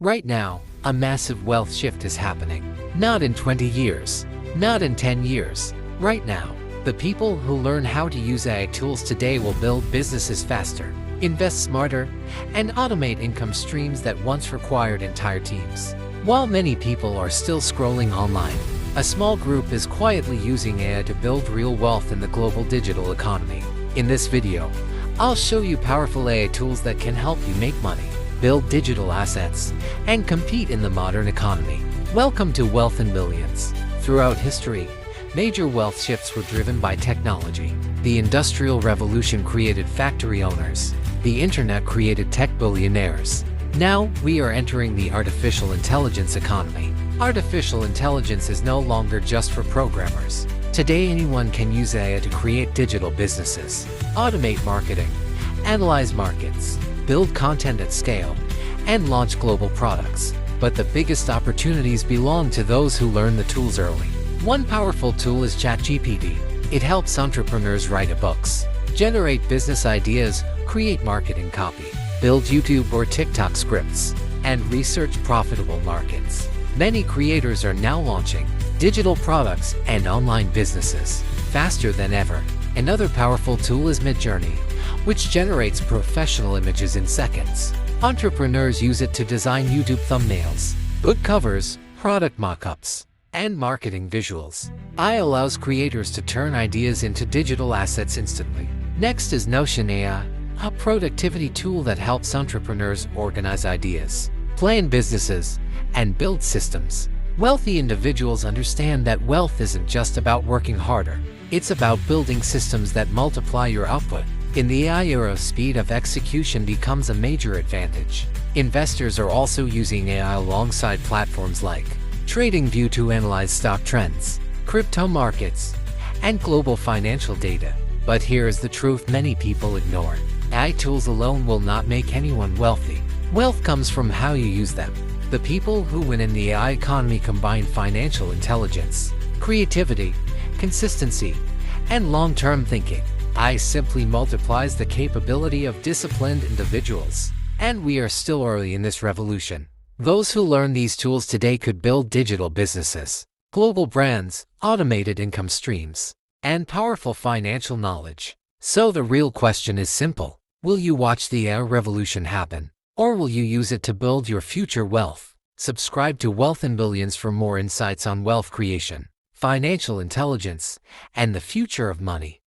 Right now, a massive wealth shift is happening. Not in 20 years, not in 10 years. Right now, the people who learn how to use AI tools today will build businesses faster, invest smarter, and automate income streams that once required entire teams. While many people are still scrolling online, a small group is quietly using AI to build real wealth in the global digital economy. In this video, I'll show you powerful AI tools that can help you make money, build digital assets, and compete in the modern economy. Welcome to Wealth in Billions. Throughout history, major wealth shifts were driven by technology. The Industrial Revolution created factory owners. The internet created tech billionaires. Now, we are entering the artificial intelligence economy. Artificial intelligence is no longer just for programmers. Today, anyone can use AI to create digital businesses, automate marketing, analyze markets, build content at scale, and launch global products. But the biggest opportunities belong to those who learn the tools early. One powerful tool is ChatGPT. It helps entrepreneurs write books, generate business ideas, create marketing copy, build YouTube or TikTok scripts, and research profitable markets. Many creators are now launching digital products and online businesses faster than ever. Another powerful tool is Midjourney, which generates professional images in seconds. Entrepreneurs use it to design YouTube thumbnails, book covers, product mock-ups, and marketing visuals. AI allows creators to turn ideas into digital assets instantly. Next is Notion AI, a productivity tool that helps entrepreneurs organize ideas, plan businesses, and build systems. Wealthy individuals understand that wealth isn't just about working harder. It's about building systems that multiply your output. In the AI era, speed of execution becomes a major advantage. Investors are also using AI alongside platforms like TradingView to analyze stock trends, crypto markets, and global financial data. But here's the truth many people ignore. AI tools alone will not make anyone wealthy. Wealth comes from how you use them. The people who win in the AI economy combine financial intelligence, creativity, consistency, and long-term thinking. AI simply multiplies the capability of disciplined individuals. And we are still early in this revolution. Those who learn these tools today could build digital businesses, global brands, automated income streams, and powerful financial knowledge. So the real question is simple. Will you watch the AI revolution happen? Or will you use it to build your future wealth? Subscribe to Wealth in Billions for more insights on wealth creation, financial intelligence, and the future of money.